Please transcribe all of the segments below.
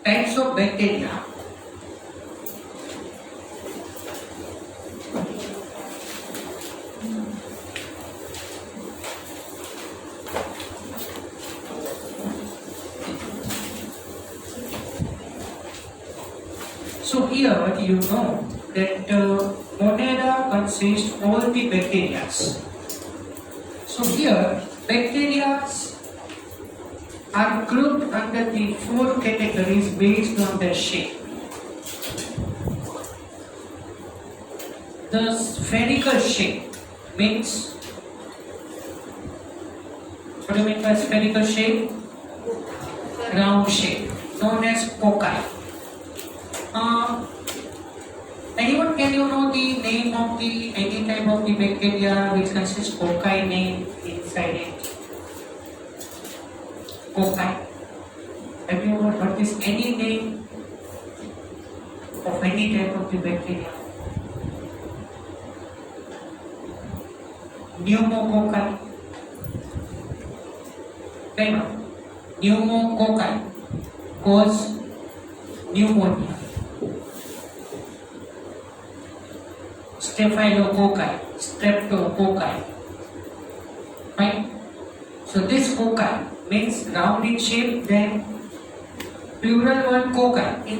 Types of bacteria. So here you know that Monera consists all the bacteria. So here bacteria are grouped under the four categories based on their shape. The spherical shape means, what do you mean by spherical shape? Round shape, known as cocci. Anyone, can you know the name of the any type of the bacteria which consists cocci name inside it? Cocci. Have you ever heard this? Any name of any type of the bacteria? Pneumococci. Right? Pneumococci cause pneumonia. Staphylococci, streptococci. Right? So this cocci means round in shape, then plural word cocci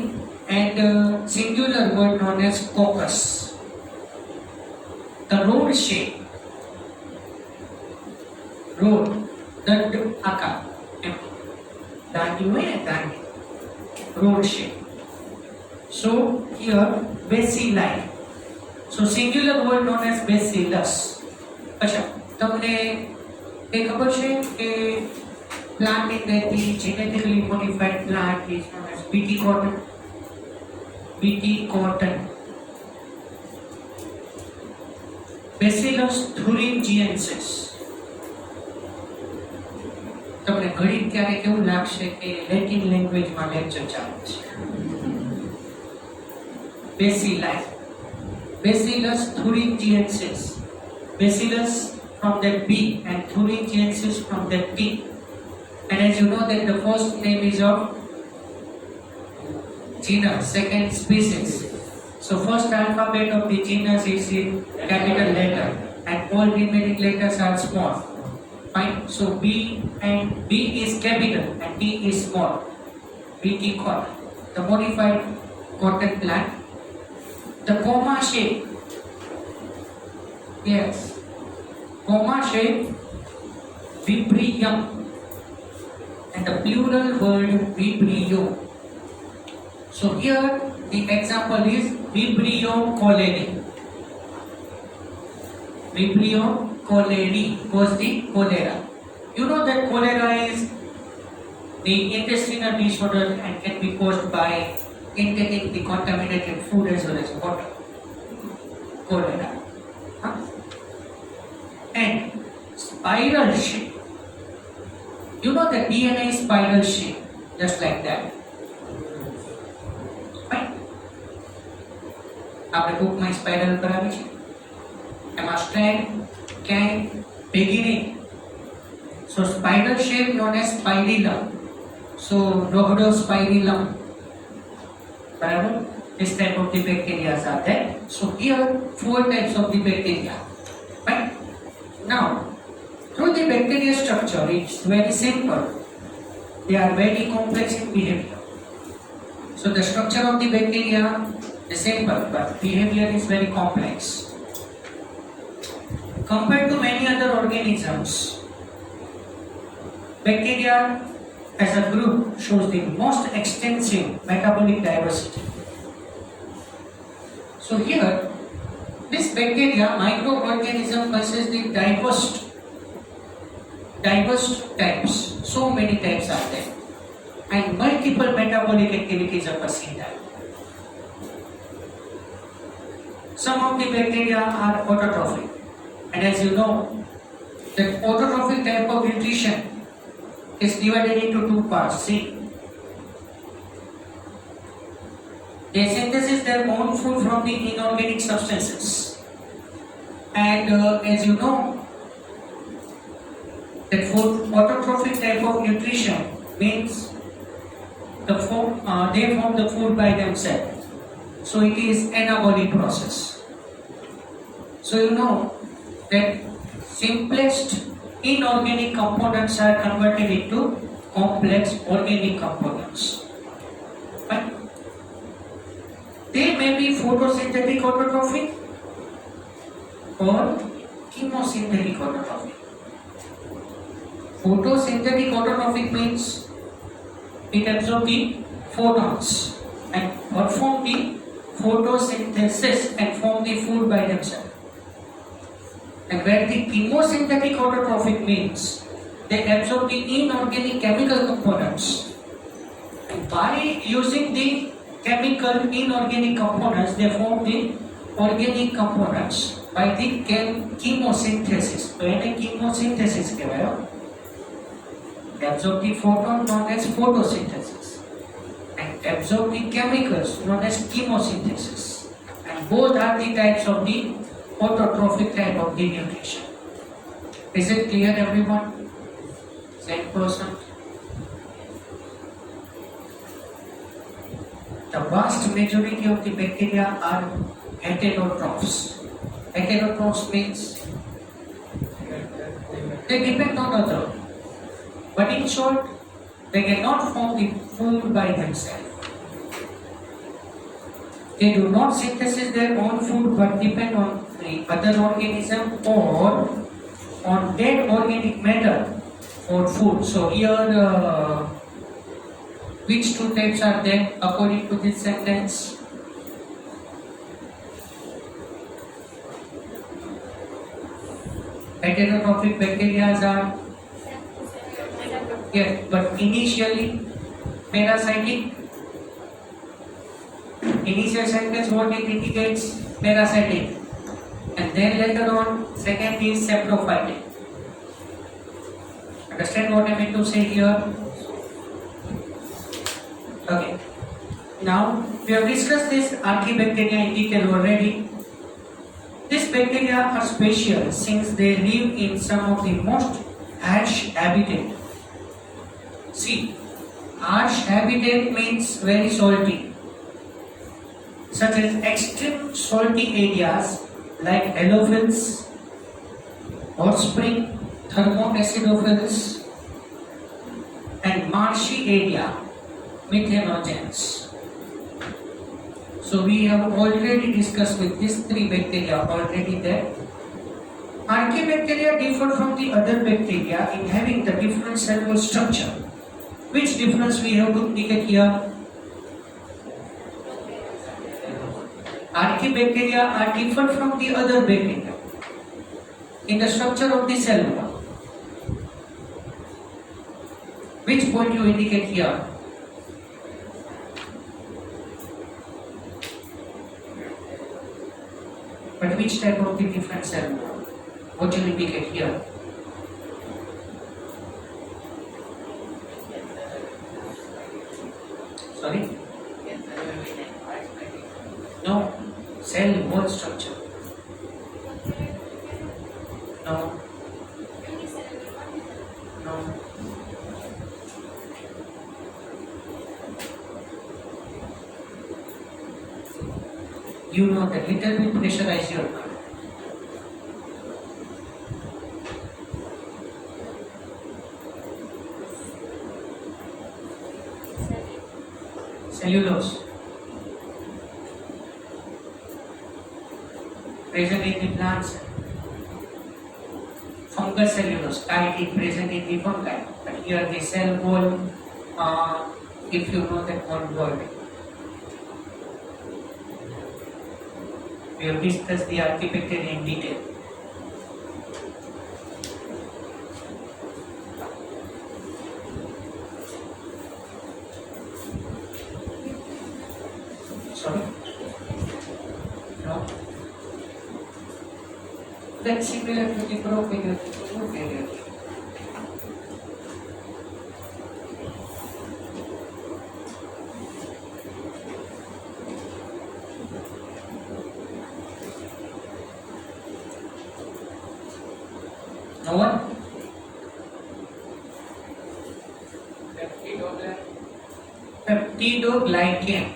and singular word known as coccus. The road shape, road, the aka, road shape. So here bacilli. So singular word known as bacillus. अच्छा, तुमने ये खबर है कि plant in the genetically modified plant is known as BT cotton. BT cotton. Bacillus thuringiensis. તમને ઘડી ત્યારે કેવું લાગશે કે લેટિન લેંગ્વેજમાં લેક્ચર ચાલે છે. Bacilli. Bacillus thuringiensis. Bacillus from that B and thuringiensis from that T. And as you know that the first name is of genus, second species. So first alphabet of the genus is in capital letter and all remaining letters are small. Fine. So B is capital and T is small. BT cotton. The modified cotton plant. The comma shape. Yes. Comma shape. Vibrium. And the plural word vibrio. So here the example is Vibrio cholerae. Vibrio cholerae was the cholera. You know that cholera is the intestinal disorder and can be caused by intaking the contaminated food as well as water. Cholera. Huh? And spiral shape. You know the DNA is spiral shape, just like that. Right? આપણે બુકમાં spiral કરાવી છે, એમાં strand ક્યાંય ભેગી નહીં. So spiral shape known as spirillum. So rhodospirillum. Barabar? This type of the bacteria are there. So here 4 types of the bacteria. Right? Now, through the bacteria structure, it's very simple. They are very complex in behavior. So the structure of the bacteria is simple, but behavior is very complex. Compared to many other organisms, bacteria as a group shows the most extensive metabolic diversity. So here, this bacteria microorganism consists of diverse types. So many types are there, and multiple metabolic activities are perceived. Some of the bacteria are autotrophic, and as you know, that autotrophic type of nutrition is divided into 2 parts. See, they synthesize their own food from the inorganic substances, and as you know, that for autotrophic type of nutrition means they form the food by themselves. So it is anabolic process. So you know that simplest inorganic components are converted into complex organic components. Right? They may be photosynthetic autotrophic or chemosynthetic autotrophic. Photosynthetic autotrophic means it absorbs the photons and perform the photosynthesis and form the food by themselves. And where the chemosynthetic autotrophic means they absorb the inorganic chemical components. And by using the chemical inorganic components, they form the organic components by the chemosynthesis. So, in chemosynthesis, they absorb the photon known as photosynthesis and absorb the chemicals known as chemosynthesis. And both are the types of the autotrophic type of the nutrition. Is it clear, everyone? Same person. The vast majority of the bacteria are heterotrophs. Heterotrophs means they depend on other. But in short, they cannot form the food by themselves. They do not synthesize their own food but depend on the other organism or on dead organic matter for food. So here, which two types are there according to this sentence? Heterotrophic bacteria are, yes, but initially parasitic. Initial sentence what it indicates? Parasitic. And then later on, second is saprophytic. Understand what I mean to say here? Okay. Now, we have discussed this archaebacteria in detail already. These bacteria are special since they live in some of the most harsh habitat. See, harsh habitat means very salty, such as extreme salty areas like halophils, hot spring, thermoacidophils, and marshy area, methanogens. So we have already discussed with these three bacteria already that archaebacteria differ from the other bacteria in having the different cellular structure. Which difference we have to indicate here? Archaebacteria are different from the other bacteria in the structure of the cell. Which point you indicate here? But which type of the different cell? What you indicate here? Sorry? No. Cell wall structure. No. No. You know that little bit pressurize your mind. Cellulose. Present in the plants. Fungus cellulose, chitin present in the fungi. But here the cell wall, if you know that one word. We have discussed the archaebacteria in detail. Sorry? No? That's similar to the prokaryote. No one? peptidoglycan.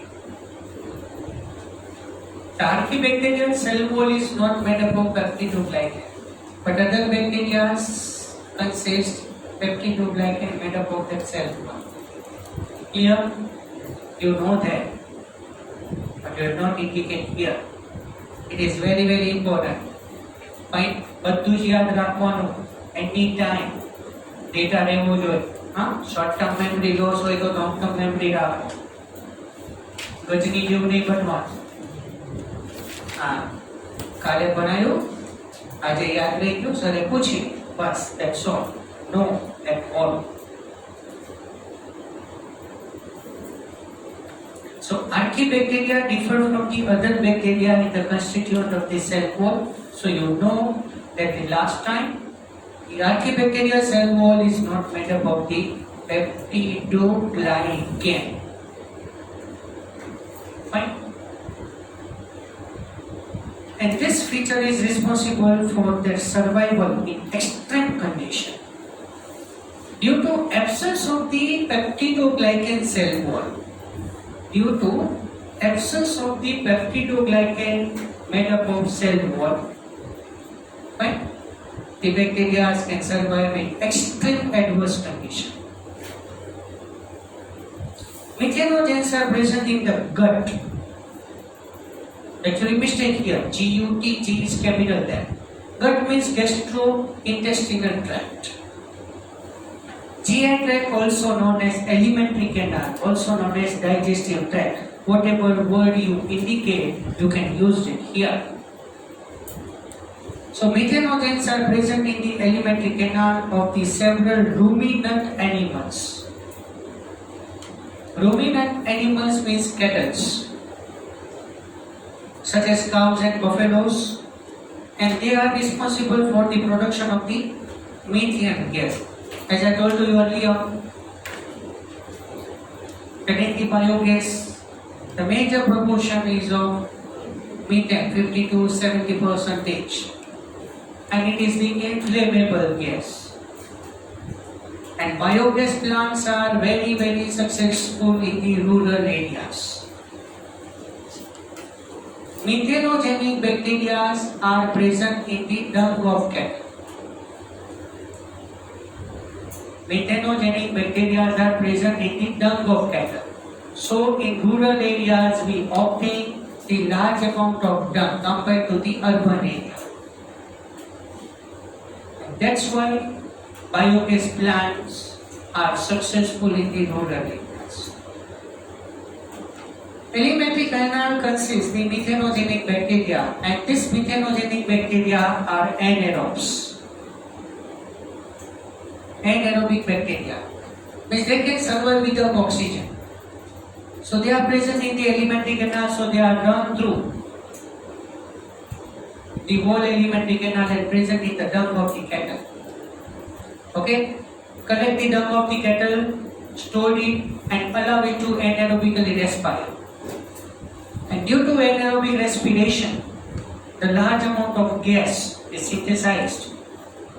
The archibacterial cell wall is not made up of peptidoglycan, but other bacteria consist peptidoglycan made up of that cell wall. Clear? You know that, but you are not indicate here. It is very very important. Fine. બધું જ યાદ રાખવાનું. એની time data રહેવો જોઈએ. હા, short term memory loss હોય તો long term memory રાખો. ગજની જેવું નહીં બનવાનું. હા, કાલે બનાવ્યું, આજે યાદ રહી ગયું, સરે પૂછી, બસ that's all. No at all. So archibacteria differ from the other bacteria in the constituent of the cell wall. So you know that the last time the archibacterial cell wall is not made up of the peptidoglycan. Fine. And this feature is responsible for their survival in extreme condition. Due to absence of the peptidoglycan cell wall, due to absence of the peptidoglycan made up of cell wall, right? The bacteria can survive in extreme adverse condition. Methanogens are present in the gut. Actually, mistake here. GUT, G is capital there. Gut means gastrointestinal tract. GI tract, also known as alimentary canal, also known as digestive tract. Whatever word you indicate, you can use it here. So methanogens are present in the alimentary canal of the several ruminant animals. Ruminant animals means cattle, such as cows and buffaloes, and they are responsible for the production of the methane gas. As I told you earlier, that in the biogas, the major proportion is of methane, 50 to 70%, and it is the inflammable gas. And biogas plants are very very successful in the rural areas. Methanogenic bacteria are present in the dung of cattle. Methanogenic bacteria are present in the dung of cattle. So in rural areas we obtain the large amount of dung compared to the urban area. And that's why biogas plants are successful in the rural areas. Alimentary canal consists the methanogenic bacteria, and these methanogenic bacteria are anaerobes. Anaerobic bacteria means they can survive without oxygen. So they are present in the alimentary canal, so they are run through the whole alimentary canal and present in the dung of the cattle. Okay, collect the dung of the cattle, store it, and allow it to anaerobically respire. And due to anaerobic respiration, the large amount of gas is synthesized,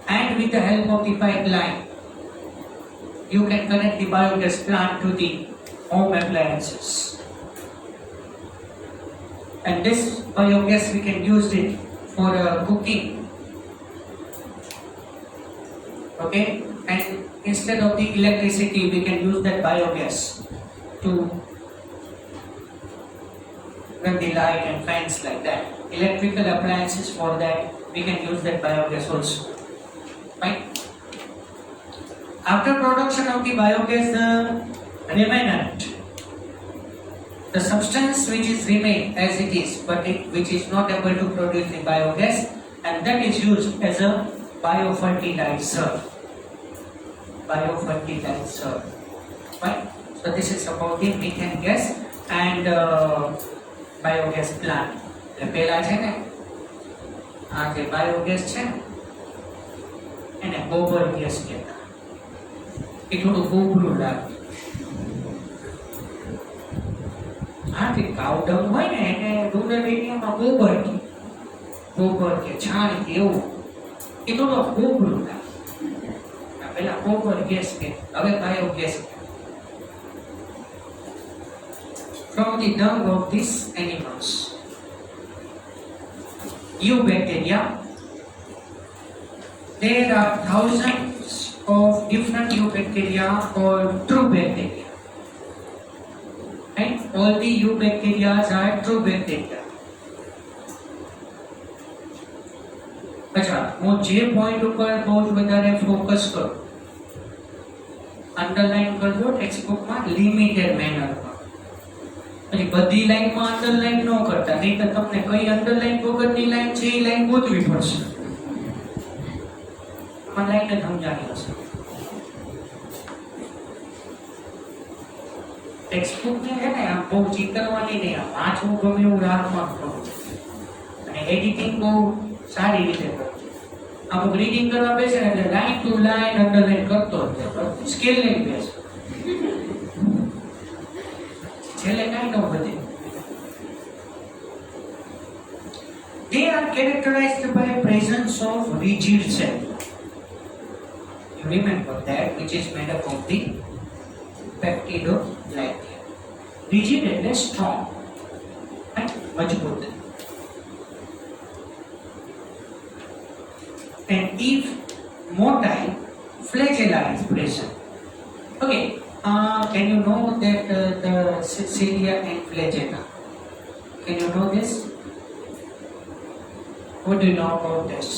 and with the help of the pipeline, you can connect the biogas plant to the home appliances. And this biogas we can use it for cooking. Okay, and instead of the electricity, we can use that biogas to run the light and fans like that. Electrical appliances, for that we can use that biogas also. Right? After production of the biogas, the remnant, the substance which is remain as it is, but which is not able to produce the biogas, and that is used as a biofertilizer. Biofertilizer. Right? So this is about the methane gas and biogas plant. એટલે પેલા છે ને આ જે biogas છે ને એને ગોબર ગેસ કહેતા. એ થોડું ગોબરું લાગે. હા, તે કાઉ ડંગ હોય ને એને રૂરલ એરિયામાં ગોબર કે છાણ કે એવું, એ થોડો ગોબરું લાગે. પેલા ગોબર ગેસ કે, હવે બાયોગેસ કે. from the dung of these animals. Eubacteria. There are thousands of different eubacteria called true bacteria. Right? All the eubacteria are true bacteria. अच्छा, હું જે પોઈન્ટ ઉપર બહુ જ વધારે ફોકસ કરું, અંડરલાઈન કરજો ટેક્સ્ટબુકમાં લિમિટેડ મેનરમાં. પછી બધી લાઈનમાં અંડરલાઈન ન કરતા, નહીં તો તમને કઈ અંડરલાઈન વગરની લાઈન છે એ લાઈન ગોતવી પડશે. આમાં લાઈન જ સમજાવી હશે. ટેક્સ્ટબુકને છે ને આમ બહુ ચીતરવાની નહીં, આમ વાંચવું ગમે એવું રાહમાં કરું અને એડિટિંગ બહુ સારી રીતે કરું. અમુક રીડિંગ કરવા બેસે ને એટલે લાઈન ટુ લાઈન અંડરલાઈન કરતો સ્કેલ લઈને બેસે, છેલ્લે કાંઈ ન વધે. They are characterized by presence of rigid cell. You remember that, which is made up of the peptidoglycan. Rigid એટલે strong, right? મજબૂત. And if motile, flagella is present. Okay, can you know that the cilia and flagella? Can you know this? What do you know about this?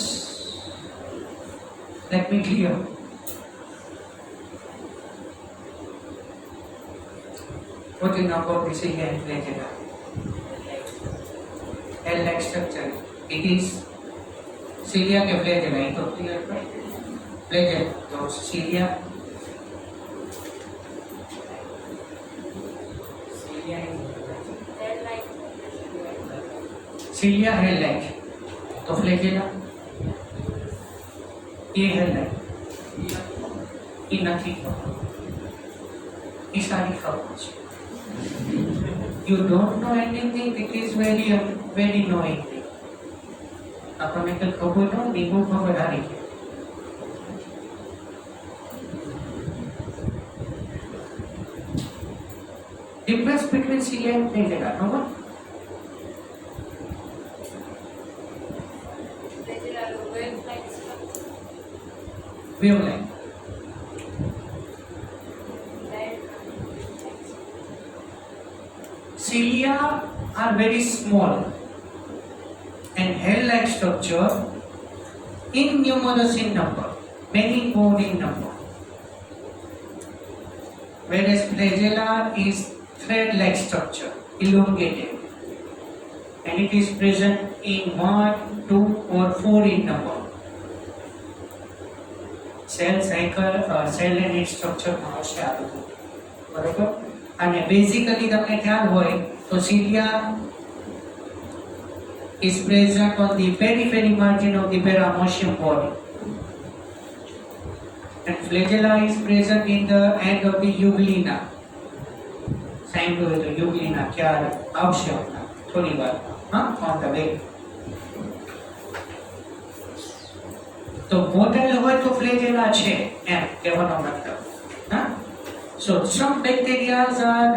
Let me clear. What do you know about the cilia and flagella? L-like structure. It is cilia के flagella. ये तो clear है. Flagella. तो cilia. Cilia hair-like. तो flagella. ये hair-like. ये નથી ખબર. ये सारी ખબર છે. You don't know anything. It is very annoying. આપણને કંઈ ખબર ન હોય, બહુ ખબર હારી છે. Difference between cilia and flagella, no one? Wavelength. Cilia are very small and hair-like structure, innumerous in number, many-fold in number. Whereas flagella is thread-like structure, elongated, and it is present in 1, 2 or 4 in number. Cell cycle, cell and its structure માં આવશે આ બધું, બરોબર? અને basically તમને ખ્યાલ હોય તો cilia is present on the periphery margin of the paramecium body, and flagella is present in the end of the euglena. સાંભળ્યું હોય તો euglena ખ્યાલ આવશે થોડી વાર, હા, on the way. તો મોટેલ હોય તો flagella છે એમ કહેવાનો મતલબ, હા. So some bacteria are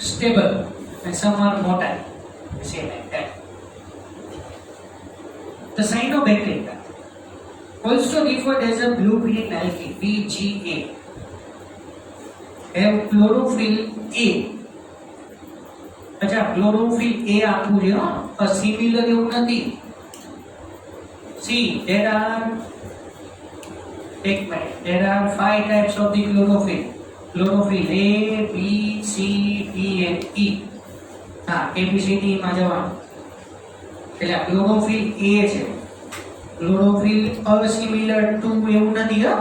stable and some are motile. Say like that. The cyanobacteria, also referred as a blue-green algae (BGA), have chlorophyll A. अच्छा, chlorophyll A આપું છે, હા, સિમિલર એવું નથી. See, there are 5 types of the chlorophyll. Chlorophyll A, B, C, D and E. હા, ABCD માં જવાનું. એટલે chlorophyll A છે. chlorophyll અસિમિલર ટુ એવું નથી, હા.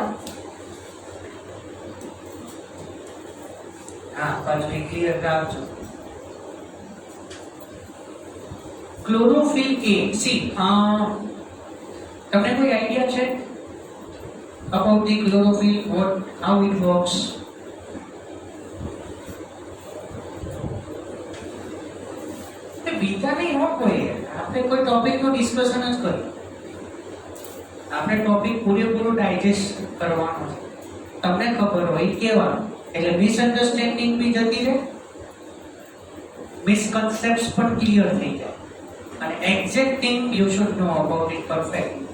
હા, પાછું ક્લિયર રાખજો. chlorophyll A, see, તમને કોઈ આઈડિયા છે about the chlorophyll, how it works? બીજા નહીં હો કોઈ, આપણે કોઈ ટોપિકનું ડિસ્કશન જ કરીએ. આપણે ટોપિક પૂરેપૂરું ડાયજેસ્ટ કરવાનો છે, તમને ખબર હોય કહેવાનું. એટલે મિસઅન્ડરસ્ટેન્ડિંગ બી જતી રહે, મિસકન્સેપ્ટ્સ પણ ક્લિયર થઈ જાય, અને exact thing you should know about it perfectly.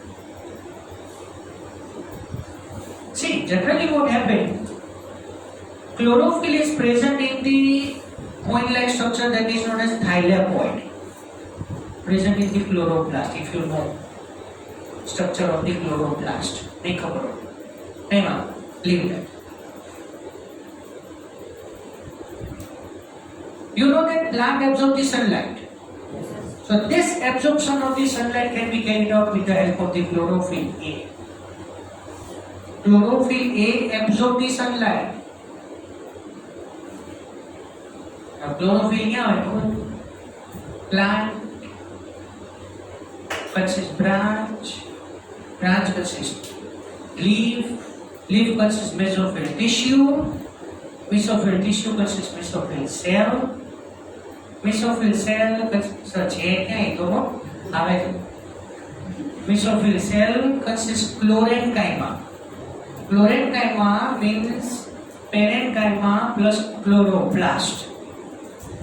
See, generally what happens, chlorophyll is present in the coin-like structure that is known as thylakoid, present in the chloroplast. If you know structure of the chloroplast, नहीं खबर हो, नहीं माँ, leave that. You know that plant absorbs the sunlight. So this absorption of the sunlight can be carried out with the help of the chlorophyll A. Chlorophyll A absorbs the sunlight. Now chlorophyll क्या है? Plant consists branch consists leaf consists mesophyll tissue consists mesophyll cell consists क्या है तो आवे mesophyll cell consists chlorenchyma means parenchyma plus chloroplast,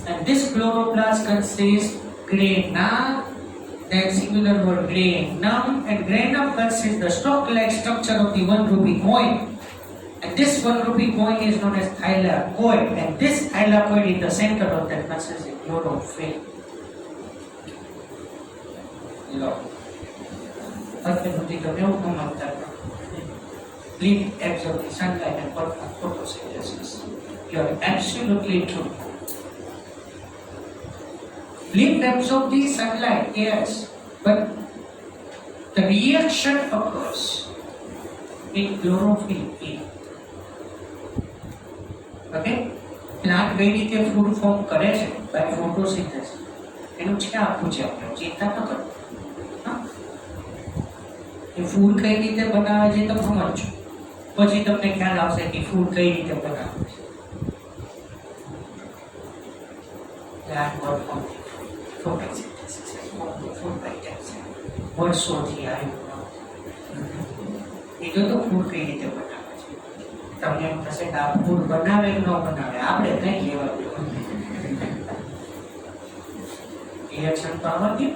and this chloroplast consists grana, then singular word granum, and granum consists the stalk-like structure of the 1 rupee coin, and this 1 rupee coin is known as thylakoid, and this thylakoid in the center of that consists the chlorophyll. Leaf absorb the sunlight and perform photosynthesis. You are absolutely true. Leaf absorb the sunlight, yes, but the reaction occurs in chlorophyll A. Okay? Plant કઈ રીતે food form કરે છે by photosynthesis. એનું છે આપવું છે આપણે, ચિંતા ન કરો. એ ફૂડ કઈ રીતે બનાવે છે તમે સમજો, પછી તમને ખ્યાલ આવશે કે ફૂડ કઈ રીતે બનાવે છે. Plant work from photosynthesis and food items. વર્ષોથી આવ્યું એ તો ફૂડ કઈ રીતે બનાવે છે. તમને એમ થશે કે આ ફૂડ બનાવે કે ન બનાવે, આપણે કઈ લેવા દેવું. રિએક્શન તો આમાં ગયું.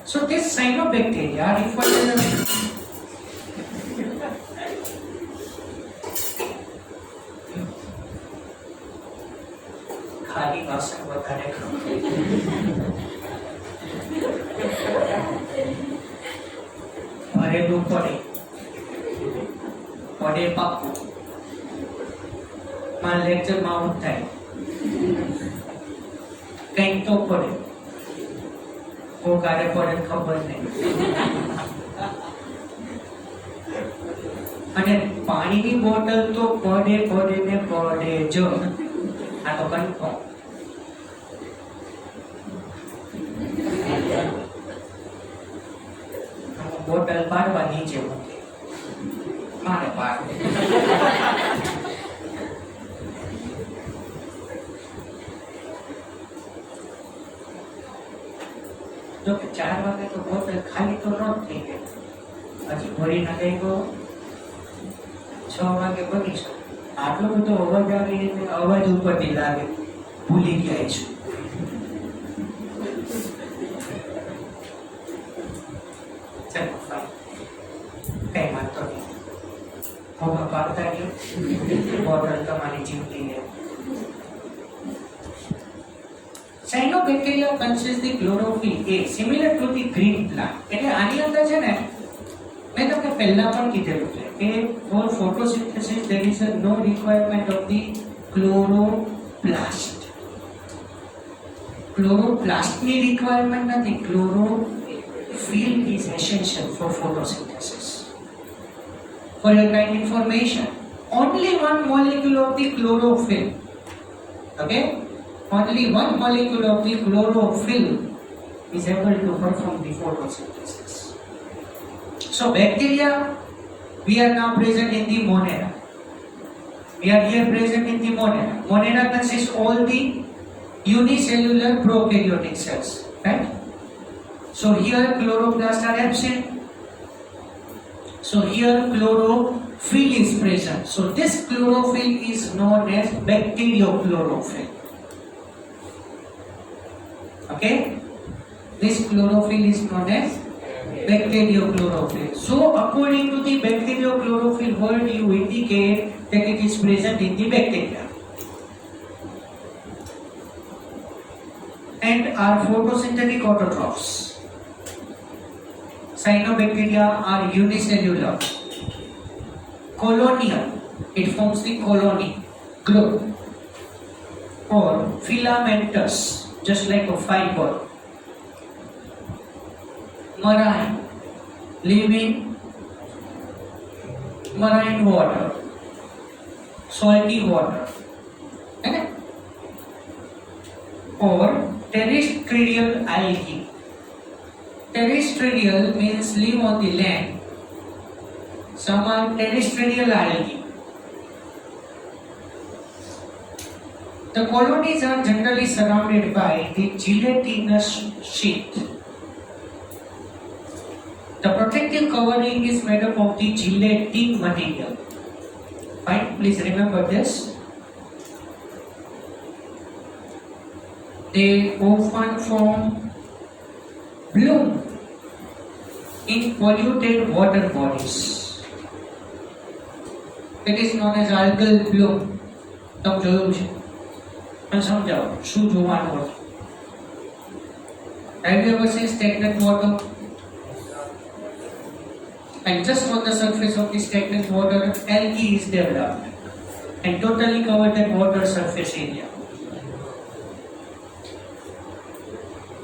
So this cyanobacteria referred as ખાલી વાસણ વધારે ભરેલું પડે પાકું માં લેક્ચરમાં આવું થાય, કંઈક તો પડે, કારે પડે ખબર નહીં. અને પાણીની બોટલ તો પડે જ, આ તો કન્ફર્મ. બોટલ પાડવા નીચે મૂકે, મારે પાડે. જો કે 4 વાગે તો બોટલ ખાલી તો ન થઈ ગઈ, હજી ભરી ના ગઈ તો 6 વાગે બની શકે. આટલો બધો અવાજ આવે એટલે અવાજ ઉપરથી લાગે ભૂલી ગયા છું. ચાલો ફાઈન, કઈ વાંધો નહીં, હવે પાડતા ગયો બોટલ તમારી જીવતી રહે. Cyanobacteria consists the chlorophyll A similar to the green plant. એટલે આની અંદર છે ને, મેં તમને પહેલા પણ કીધેલું છે કે for photosynthesis there is no requirement of the chloroplast. Chloroplast ની requirement નથી, chlorophyll is essential for photosynthesis. For your kind information, only one molecule of the chlorophyll, okay, only one molecule of the chlorophyll is able to perform the photosynthesis. So bacteria, we are now present in the Monera. We are here present in the Monera. Monera consists all the unicellular prokaryotic cells, right? So here chloroplasts are absent. So here chlorophyll is present. So this chlorophyll is known as bacteriochlorophyll. Okay? This chlorophyll is known as bacteriochlorophyll. So according to the bacteriochlorophyll word, you indicate that it is present in the bacteria. And are photosynthetic autotrophs. Cyanobacteria are unicellular. Colonial, it forms the colony group. Or filamentous, just like a fiber. Marine, living marine water, salty water. Or terrestrial algae. Terrestrial means live on the land. Some are terrestrial algae. The colonies are generally surrounded by the gelatinous sheath. The protective covering is made up of the gelatin material. Fine, please remember this. They often form bloom in polluted water bodies. It is known as algal bloom. તમે જોયું છે? મને સમજાવો શું જોવાનું હતું? Have you ever seen stagnant water? And just on the surface of the stagnant water, algae is developed and totally cover that water surface area.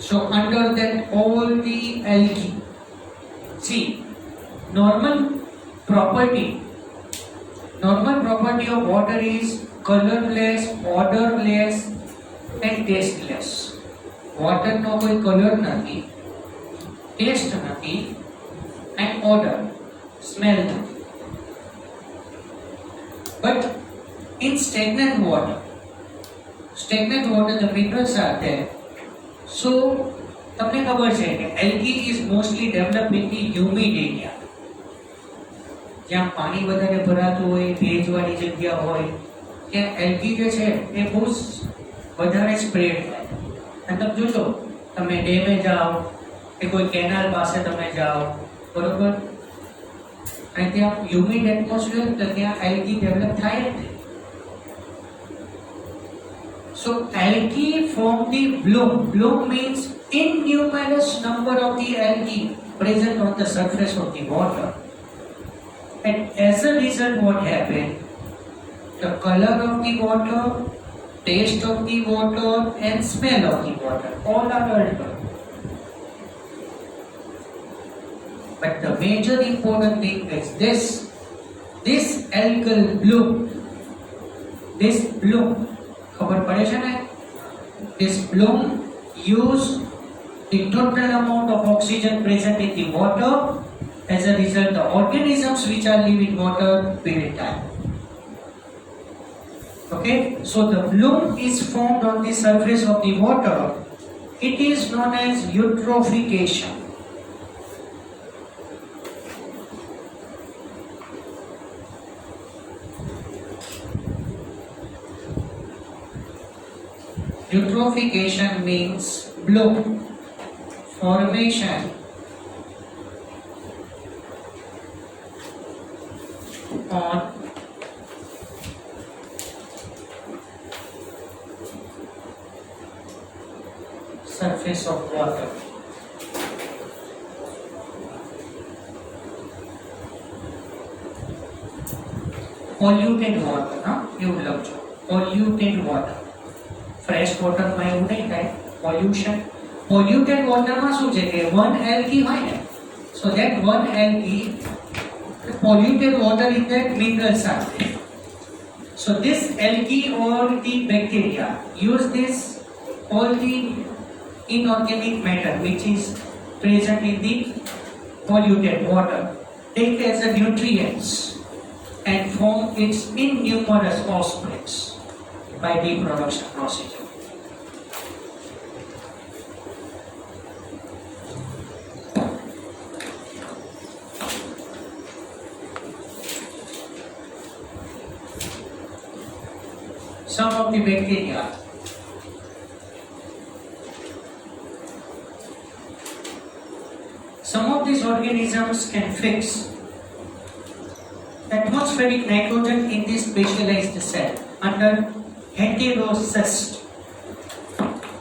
So under that all the algae, see, normal property of water is colorless, odorless and tasteless. Water no koi color nahi, taste nahi and odor, smell nahi. But in stagnant water the minerals are there. So તમને ખબર છે કે algae is mostly developed in the humid area. જ્યાં પાણી વધારે ભરાતું હોય, ભેજવાળી જગ્યા હોય, ત્યાં algae જે છે એ બહુ વધારે સ્પ્રેડ થાય. અને તમે જોજો, તમે ડેમે જાઓ કે કોઈ કેનાલ પાસે તમે જાઓ, બરોબર, અને ત્યાં હ્યુમિડ એટમોસ્ફિયર, તો ત્યાં algae ડેવલપ થાય જ નહીં. So algae form the bloom. Bloom means innumerous number of the algae present on the surface of the water. And as a result, what happened? The color of the water, taste of the water, and smell of the water all are altered. But the major important thing is this algal bloom. This bloom. This bloom use the total amount of oxygen present in the water. As a result, the organisms which are live in water will die. Okay, so the bloom is formed on the surface of the water. It is known as eutrophication. Eutrophication means bloom, formation on surface of water. Polluted water, huh? You love polluted water. Fresh વોટરમાં એવું નહીં થાય, polluted વોટરમાં શું છે કે one algae હોય ને, so that one algae polluted water in that minerals are there. So this algae or the bacteria use this all the inorganic matter which is present in the polluted water, take as a nutrients and form its innumerous offsprings by reproduction procedure. some of the bacteria. Some of these organisms can fix atmospheric nitrogen in this specialized cell under heterocyst.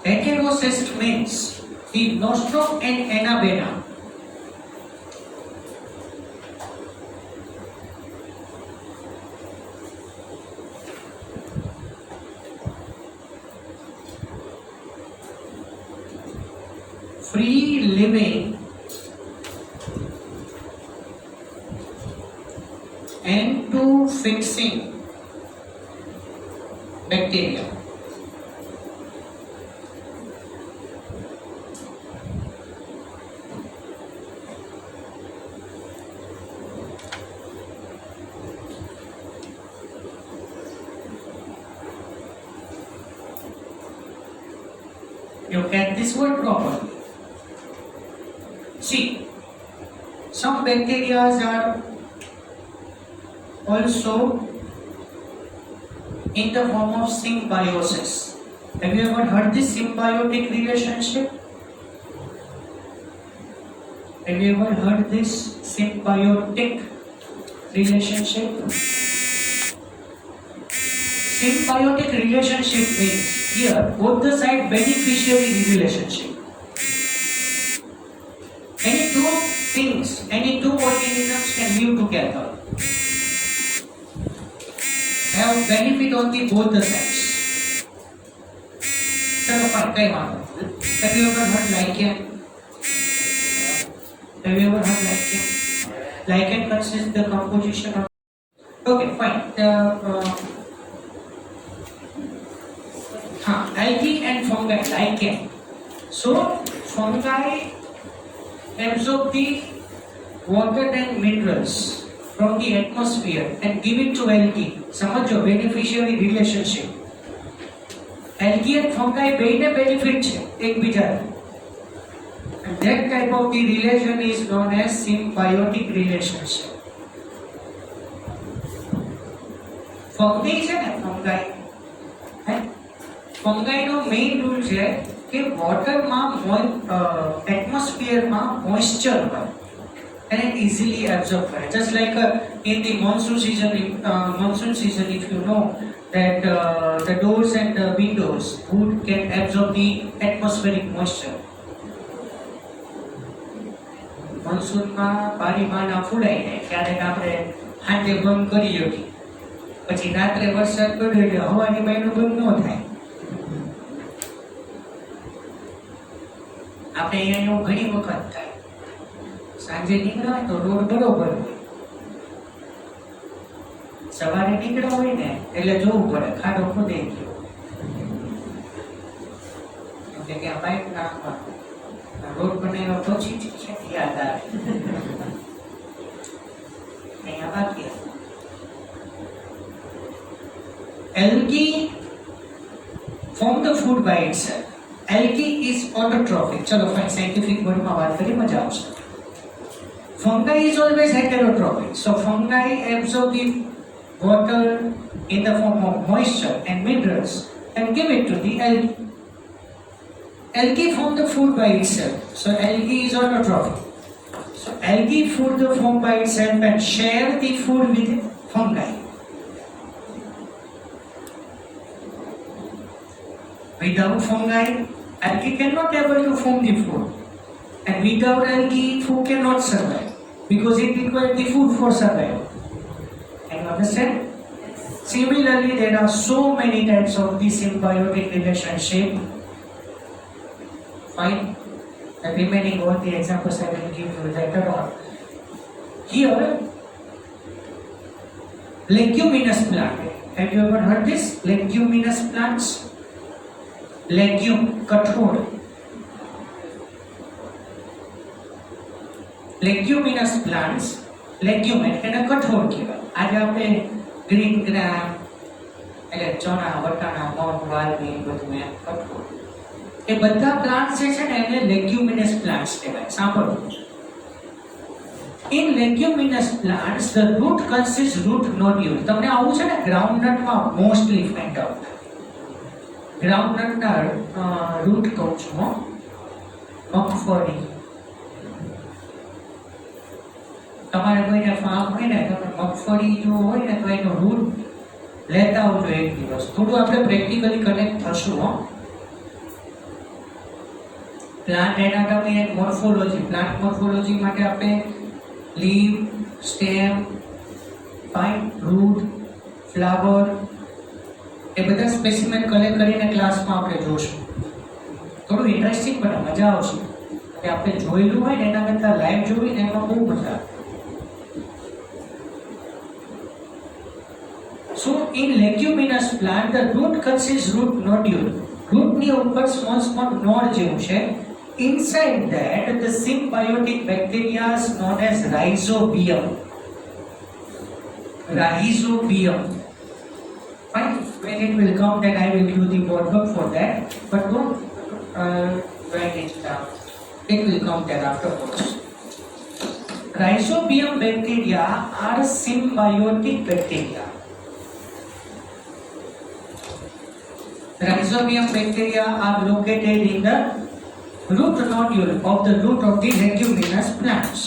Heterocyst means the nostrum and ana vena. Free living and to fixing bacteria. You get this word properly. See, some bacteria are also in the form of symbiosis. Have you ever heard this symbiotic relationship? Have you ever heard this symbiotic relationship? Symbiotic relationship means here both the side beneficiary relationship. Any two things, any two organisms can live together, have benefit on the both the sides. चलो fine, कई बात नहीं. Have you ever heard lichen? Have you ever heard lichen? Lichen consists the composition of. Okay, fine. Algae and fungi, lichen. So fungi absorb the water and minerals from the atmosphere and give it to algae. समझो beneficiary relationship. Algae and fungi बेने benefit છે એકબીજાને. And that type of the relation is known as symbiotic relationship. Fungi છે ને fungi. Fungi નો main rule છે કે વોટરમાં એટમોસ્ફિયરમાં moisture હોય and it easily absorb કરે. Just like in the monsoon season, if you know that the doors and the windows wood can absorb the atmospheric moisture. મોન્સૂનમાં બારીબાના ફૂલાઈ જાય ક્યારેક આપણે હાથે બંધ કરી શકીએ, પછી રાત્રે વરસાદ પડ્યો એટલે હવાની બાયનું બંધ ન થાય. આપણે અહીંયા એવું ઘણી વખત થાય, સાંજે નીકળ્યા હોય તો રોડ બરોબર હોય, સવારે નીકળ્યા હોય ને એટલે જોવું પડે ખાડો ખોદાઈ ગયો એટલે કે આ બાઇક નાખવાનું રોડ બનાવ્યા પછી જ યાદ આવે અહીંયા બાકી. Algae form the food by itself. Algae is autotrophic. चलो फाइन साइंटिफिक वर्ड में बात करिए मजा आवશે. Fungi is always heterotrophic. So fungi absorb the water in the form of moisture and minerals and give it to the algae. Algae form the food by itself. So algae is autotrophic. So algae food the food by itself and share the food with fungi. Without fungi, algae cannot able to form the food, and without algae, food cannot survive because it requires the food for survival. Can you understand? Similarly, there are so many types of the symbiotic relationship. Fine. The remaining all the examples I will give you later on. Here, leguminous plant. Have you ever heard this? Leguminous plants. Legume, कठोर. Leguminous plants, legume એટલે કઠોળ કહેવાય. આજે આપણે green ગ્રામ એટલે ચણા, વટાણા, મગ, વાલની બધું એમ કઠોળ. એ બધા પ્લાન્ટ્સ જે છે ને એને leguminous plants કહેવાય. સાંભળો. In leguminous plants, the root consists root nodule. તમને આવું છે ને ગ્રાઉન્ડનટમાં મોસ્ટલી ફાઇન્ડ આઉટ થાય. ગ્રાઉન્ડનટના રૂટ કહું છું હો. મગફળી. તમારે કોઈને ફાર્મ હોય ને તમે મગફળી જો હોય ને તો એનો રૂટ લેતા આવજો એક દિવસ. થોડું આપણે પ્રેક્ટિકલી કનેક્ટ થશું હો. Plant anatomy and morphology. Plant morphology માટે આપણે leaf, stem, fine, root, flower એ બધા સ્પેસિમેન કલેક્ટ કરીને ક્લાસમાં આપણે જોશું. થોડું ઇન્ટરેસ્ટિંગ પણ મજા આવશે. અને આપણે જોયેલું હોય ને એના કરતાં લાઈવ જોવી ને એમાં બહુ મજા આવે. So in leguminous plant the root consists root nodule. Root ની ઉપર small node જેવું છે. Inside that the symbiotic bacteria is known as rhizobium. Rhizobium. Fine. When it will come, then I will do the word work for that. But don't write it down. It will come there afterwards. Rhizobium bacteria are symbiotic bacteria. Rhizobium bacteria are located in the root nodule of the root of the leguminous plants.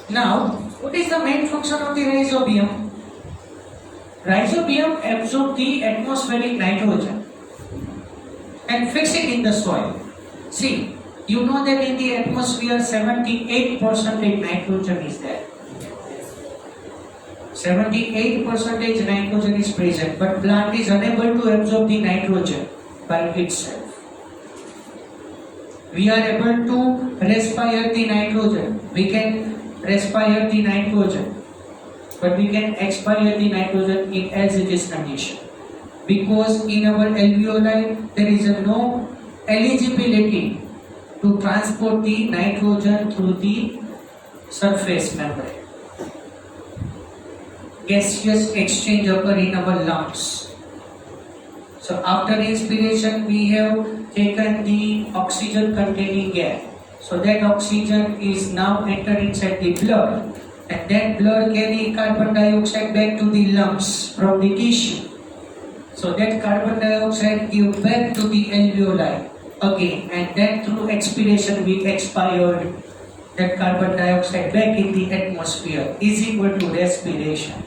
Now, what is the main function of the rhizobium? Rhizobium absorbs the atmospheric nitrogen and fix it in the soil. See, you know that in the atmosphere 78% nitrogen is there. 78% nitrogen is present, but plant is unable to absorb the nitrogen by itself. We are able to respire the nitrogen. We can respire the nitrogen, but we can expire the nitrogen in as it is condition. Because in our alveoli there is no eligibility to transport the nitrogen through the surface membrane. Gaseous exchange occur in our lungs. So after inspiration we have taken the oxygen containing air. So that oxygen is now entered inside the blood, and that blood carry carbon dioxide back to the lungs from the tissue. So that carbon dioxide give back to the alveoli again, and then through expiration we expired that carbon dioxide back in the atmosphere is equal to respiration.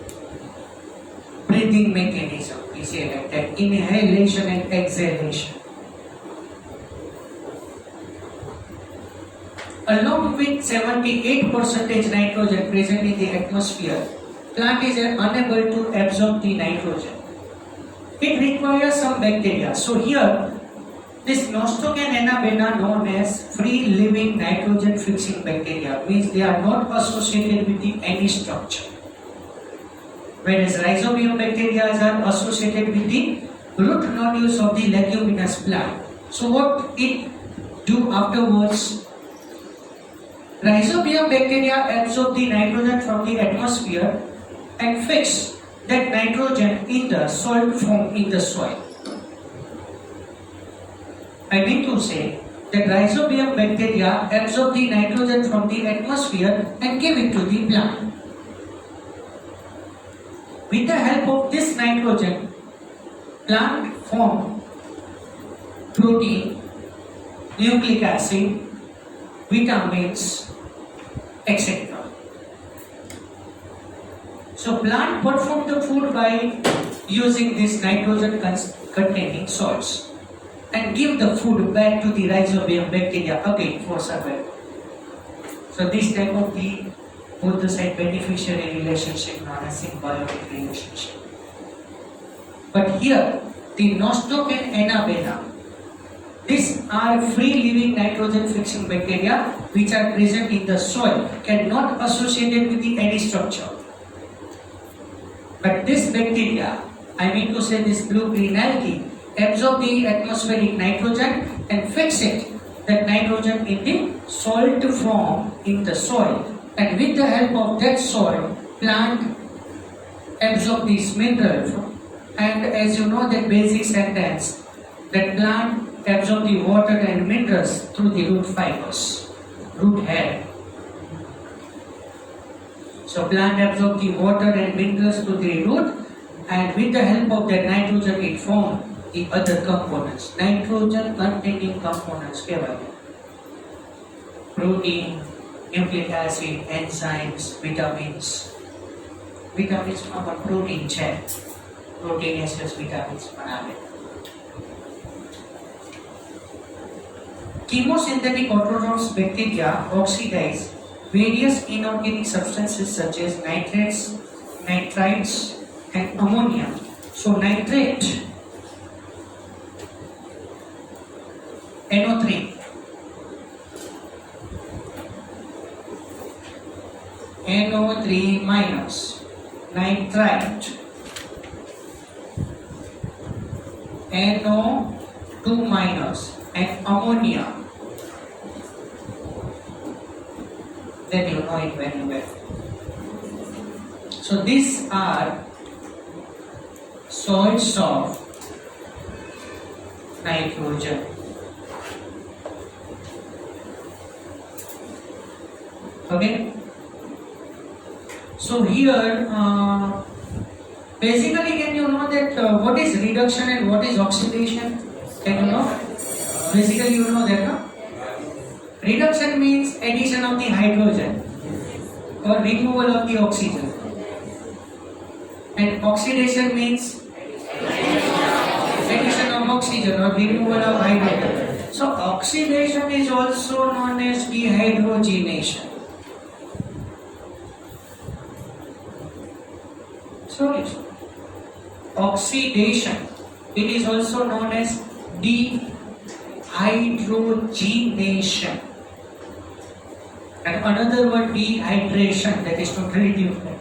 Breathing mechanism, we say like that, inhalation and exhalation. Along with 78% nitrogen present in the atmosphere, plant is unable to absorb the nitrogen. It requires some bacteria. So here, this Nostocan anabena known as free living nitrogen fixing bacteria, means they are not associated with any structure. Whereas rhizobium bacteria are associated with the root nodules of the leguminous plant. So what it do afterwards? Rhizobium bacteria absorb the nitrogen from the atmosphere and fix that nitrogen in the salt form in the soil. I mean to say that rhizobium bacteria absorb the nitrogen from the atmosphere and give it to the plant. With the help of this nitrogen, plant form protein, nucleic acid, vitamins, etc. So plant perform the food by using this nitrogen containing salts and give the food back to the rhizobium bacteria again for survival. So this type of the both the side beneficiary relationship known as symbiotic relationship. But here the Nostocan anabena, these are free living nitrogen fixing bacteria which are present in the soil, cannot associated with any structure. But this bacteria, I mean to say this blue-green algae, absorb the atmospheric nitrogen and fix it, that nitrogen in the salt form in the soil. And with the help of that soil, plant absorb this mineral. And as you know that basic sentence, that plant absorb the water and minerals through the root fibers, root hair. So plant absorb the water and minerals through the root and with the help of that nitrogen it forms the other components. Nitrogen containing components kehavaye protein, nucleic acid, enzymes, vitamins. Vitamins માં પણ protein છે, પ્રોટીનેસિયસ vitamins પણ આવે. Chemosynthetic autotrophs bacteria oxidize various inorganic substances such as nitrates, nitrites, and ammonia. So nitrate, NO3, NO3 minus, nitrite, NO2 minus, and ammonia. Then you know it very well. So these are salts of nitrogen. Okay. So here, basically, can you know that what is reduction and what is oxidation? Can you know? Basically, you know that, no? Reduction means addition of the hydrogen or removal of the oxygen, and oxidation means addition of oxygen or removal of hydrogen. So oxidation is also known as dehydrogenation. Sorry, oxidation, it is also known as dehydrogenation, and another word dehydration, that is to reduce that.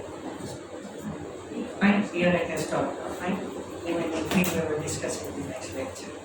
Fine, here I can stop. Fine, we will discuss in the next lecture.